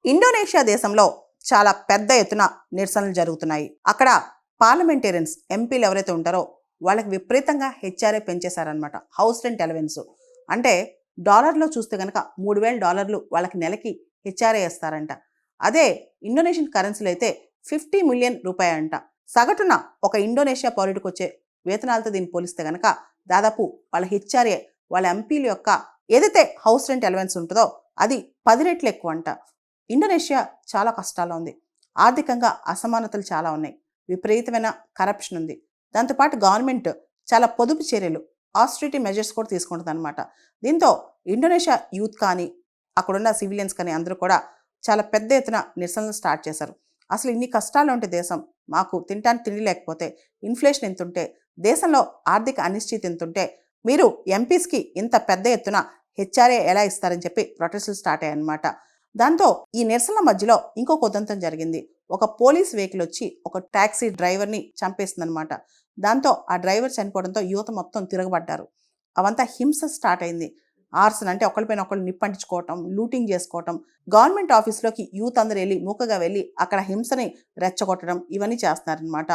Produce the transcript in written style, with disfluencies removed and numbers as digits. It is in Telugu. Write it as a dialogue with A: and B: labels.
A: ఇండోనేషియా దేశంలో చాలా పెద్ద ఎత్తున నిరసనలు జరుగుతున్నాయి. అక్కడ పార్లమెంటేరియన్స్ ఎంపీలు ఎవరైతే ఉంటారో వాళ్ళకి విపరీతంగా హెచ్ఆర్ఏ పెంచేశారనమాట. హౌస్ రెంట్ అలవెన్స్ అంటే డాలర్లో చూస్తే కనుక $3,000 వాళ్ళకి నెలకి హెచ్ఆర్ఏ ఇస్తారంట. అదే ఇండోనేషియన్ కరెన్సీలో అయితే 50 మిలియన్ రూపాయ అంట. సగటున ఒక ఇండోనేషియా పౌరుడికి వచ్చే వేతనాలతో దీన్ని పోలిస్తే కనుక దాదాపు వాళ్ళ హెచ్ఆర్ఏ వాళ్ళ ఎంపీల యొక్క ఏదైతే హౌస్ రెంట్ అలవెన్స్ ఉంటుందో అది 10 రెట్లు ఎక్కువ అంట. ఇండోనేషియా చాలా కష్టాల్లో ఉంది. ఆర్థికంగా అసమానతలు చాలా ఉన్నాయి. విపరీతమైన కరప్షన్ ఉంది. దాంతోపాటు గవర్నమెంట్ చాలా పొదుపు చర్యలు, ఆస్టరిటీ మెజర్స్ కూడా తీసుకుంటుంది అనమాట. దీంతో ఇండోనేషియా యూత్ కానీ అక్కడున్న సివిలియన్స్ కానీ అందరూ కూడా చాలా పెద్ద ఎత్తున నిరసనలు స్టార్ట్ చేశారు. అసలు ఇన్ని కష్టాలు ఉంటే దేశం, మాకు తినడానికి తిండి లేకపోతే, ఇన్ఫ్లేషన్ ఎంత ఉంటే, దేశంలో ఆర్థిక అనిశ్చితి ఎంత ఉంటే మీరు ఎంపీస్కి ఇంత పెద్ద ఎత్తున హెచ్ఆర్ఏ ఎలా ఇస్తారని చెప్పి ప్రొటెస్టులు స్టార్ట్ అయ్యాయన్నమాట. దాంతో ఈ నిరసనల మధ్యలో ఇంకొక ఉదంతం జరిగింది. ఒక పోలీస్ వెహికల్ వచ్చి ఒక టాక్సీ డ్రైవర్ని చంపేసిందనమాట. దాంతో ఆ డ్రైవర్ చనిపోవడంతో యువత మొత్తం తిరగబడ్డారు. అవంతా హింస స్టార్ట్ అయింది. ఆర్సన్ అంటే ఒకళ్ళపైన ఒకళ్ళు నిప్పంటించుకోవటం, లూటింగ్ చేసుకోవటం, గవర్నమెంట్ ఆఫీస్లోకి యూత్ అందరూ వెళ్ళి మూకగా వెళ్ళి అక్కడ హింసని రెచ్చగొట్టడం ఇవన్నీ చేస్తున్నారనమాట.